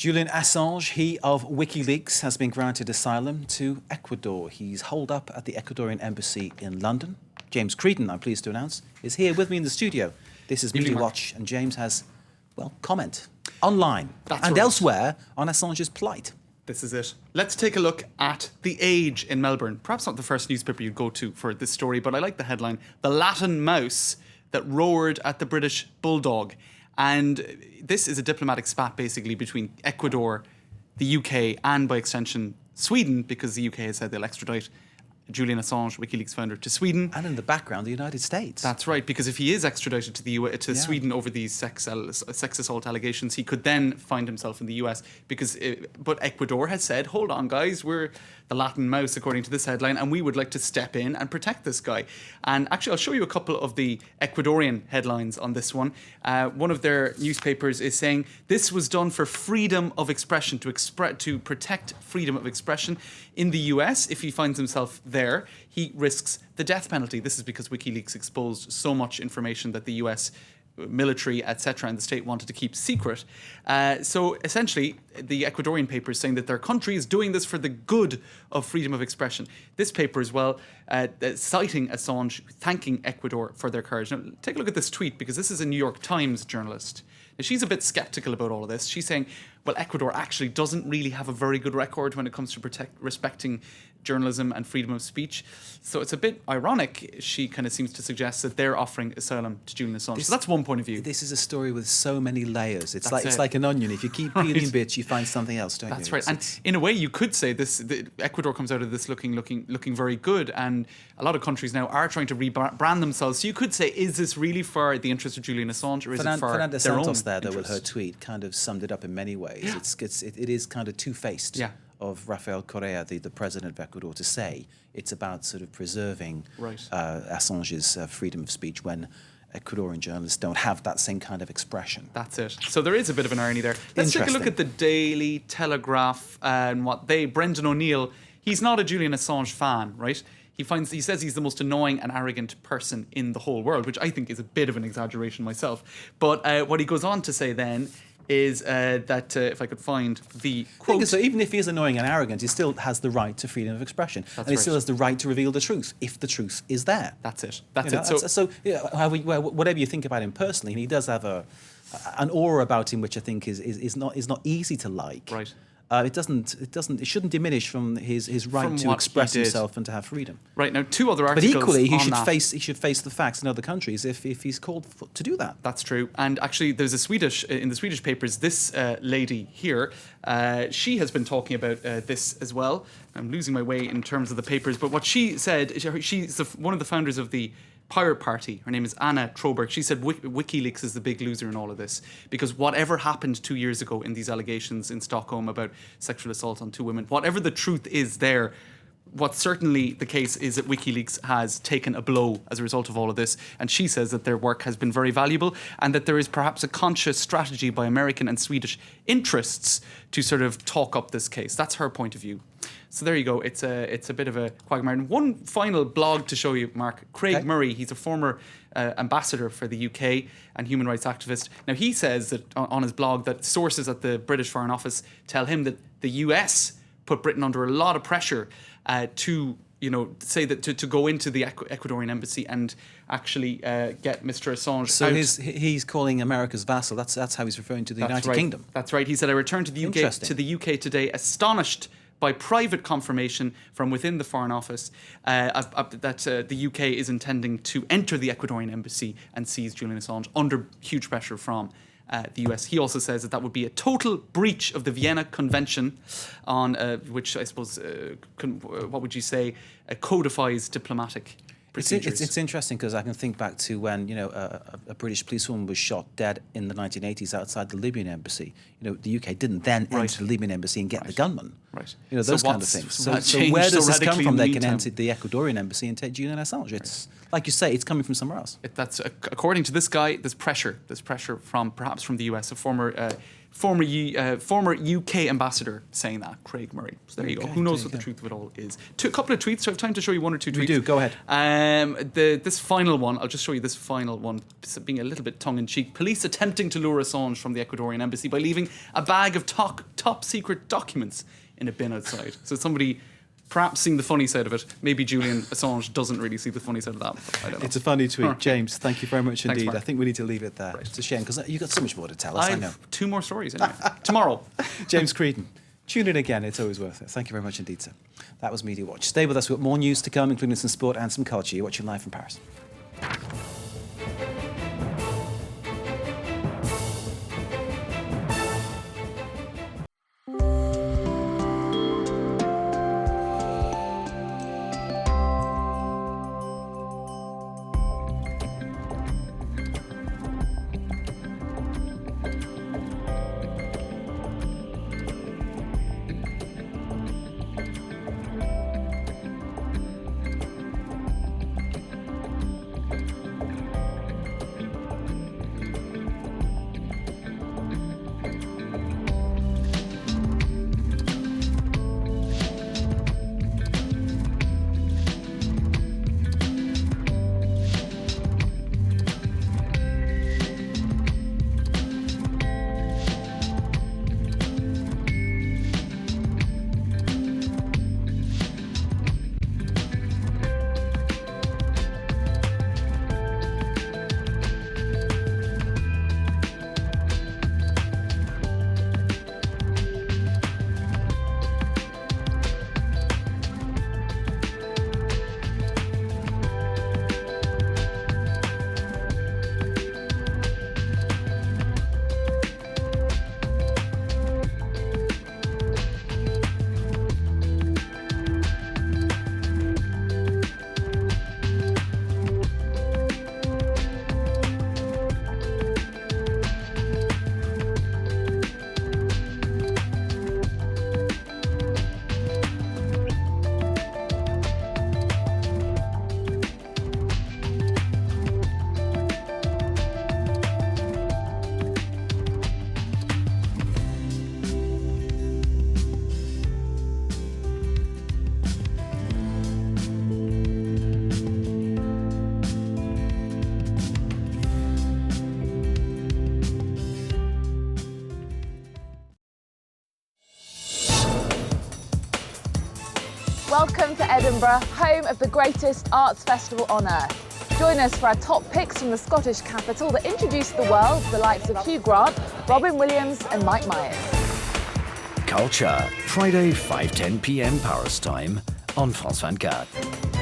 Julian Assange, he of WikiLeaks, has been granted asylum to Ecuador. He's holed up at the Ecuadorian embassy in London. James Creedon, I'm pleased to announce, is here with me in the studio. This is Media Watch, and James has, well, comment online and elsewhere on Assange's plight. This is it. Let's take a look at The Age in Melbourne. Perhaps not the first newspaper you'd go to for this story, but I like the headline, "The Latin Mouse That Roared at the British Bulldog." And this is a diplomatic spat basically between Ecuador, the UK, and by extension Sweden, because the UK has said they'll extradite Julian Assange, WikiLeaks founder, to Sweden. And in the background, the United States. That's right, because if he is extradited to Sweden over these sex assault allegations, he could then find himself in the US. But Ecuador has said, hold on, guys, we're the Latin mouse, according to this headline, and we would like to step in and protect this guy. And actually, I'll show you a couple of the Ecuadorian headlines on this one. One of their newspapers is saying, this was done for freedom of expression, to protect freedom of expression. In the US, if he finds himself there, he risks the death penalty. This is because WikiLeaks exposed so much information that the US military, etc., and the state wanted to keep secret. So essentially, the Ecuadorian paper is saying that their country is doing this for the good of freedom of expression. This paper as well, citing Assange, thanking Ecuador for their courage. Now, take a look at this tweet, because this is a New York Times journalist. Now, she's a bit skeptical about all of this. She's saying, well, Ecuador actually doesn't really have a very good record when it comes to respecting journalism and freedom of speech. So it's a bit ironic, she kind of seems to suggest, that they're offering asylum to Julian Assange. So that's one point of view. This is a story with so many layers. It's like an onion. If you keep peeling bits, you find something else, don't you? That's right. And in a way, you could say Ecuador comes out of this looking very good, and a lot of countries now are trying to rebrand themselves. So you could say, is this really for the interest of Julian Assange, or is it for Fernanda their own Santos there, though, interest? with her tweet, kind of summed it up in many ways. Yeah. It is kind of two-faced. Yeah. Of Rafael Correa, the president of Ecuador, to say it's about sort of preserving Assange's freedom of speech when Ecuadorian journalists don't have that same kind of expression. That's it. So there is a bit of an irony there. Let's take a look at the Daily Telegraph and Brendan O'Neill, he's not a Julian Assange fan, right? He says he's the most annoying and arrogant person in the whole world, which I think is a bit of an exaggeration myself. But what he goes on to say then is that if I could find the quote. So even if he is annoying and arrogant, he still has the right to freedom of expression. And he still has the right to reveal the truth, if the truth is there. That's it. So whatever you think about him personally, he does have an aura about him which I think is not easy to like. Right. It shouldn't diminish from his right to express himself and to have freedom. Right, now 2 other articles. But equally, he should face the facts in other countries if he's called to do that. That's true. And actually, there's in the Swedish papers, this lady here, she has been talking about this as well. I'm losing my way in terms of the papers, but what she said, she's one of the founders of the Pirate Party. Her name is Anna Troberg. She said WikiLeaks is the big loser in all of this, because whatever happened 2 years ago in these allegations in Stockholm about sexual assault on 2 women, whatever the truth is there, what's certainly the case is that WikiLeaks has taken a blow as a result of all of this, and she says that their work has been very valuable and that there is perhaps a conscious strategy by American and Swedish interests to sort of talk up this case. That's her point of view. So there you go. It's a bit of a quagmire. And one final blog to show you, Mark. Craig Murray, he's a former ambassador for the UK and human rights activist. Now, he says that on his blog that sources at the British Foreign Office tell him that the US put Britain under a lot of pressure to say that to go into the Ecuadorian embassy and actually get Mr. Assange out. So he's calling America's vassal. That's how he's referring to the United Kingdom. That's right. He said, I returned to the UK today astonished by private confirmation from within the Foreign Office that the UK is intending to enter the Ecuadorian embassy and seize Julian Assange under huge pressure from the US. He also says that would be a total breach of the Vienna Convention, on which I suppose, what would you say, codifies diplomatic procedures. It's interesting because I can think back to when a British policewoman was shot dead in the 1980s outside the Libyan embassy. The UK didn't then enter the Libyan embassy and get the gunman. Right. Those kind of things. So where does this come from? They can enter the Ecuadorian embassy and take Julian Assange. It's like you say, it's coming from somewhere else. That's according to this guy. There's pressure from perhaps from the US, a former former UK ambassador saying that, Craig Murray. So there you go. Okay, Who knows there what you the truth of it all is? A couple of tweets. So I have time to show you one or two tweets. We do. Go ahead. This final one, I'll just show you this final one, being a little bit tongue-in-cheek. Police attempting to lure Assange from the Ecuadorian embassy by leaving a bag of top secret documents in a bin outside. So somebody perhaps seeing the funny side of it. Maybe Julian Assange doesn't really see the funny side of that. But I don't know. It's a funny tweet. James, thank you very much Thanks, indeed. Mark. I think we need to leave it there. It's a shame because you've got so much more to tell us, I know. I've 2 more stories anyway. Tomorrow. James Creedon, tune in again. It's always worth it. Thank you very much indeed, sir. That was Media Watch. Stay with us. We've got more news to come, including some sport and some culture. You're watching live from Paris. Welcome to Edinburgh, home of the greatest arts festival on earth. Join us for our top picks from the Scottish capital that introduce the world to the likes of Hugh Grant, Robin Williams and Mike Myers. Culture, Friday 5:10 p.m. Paris time on France 24.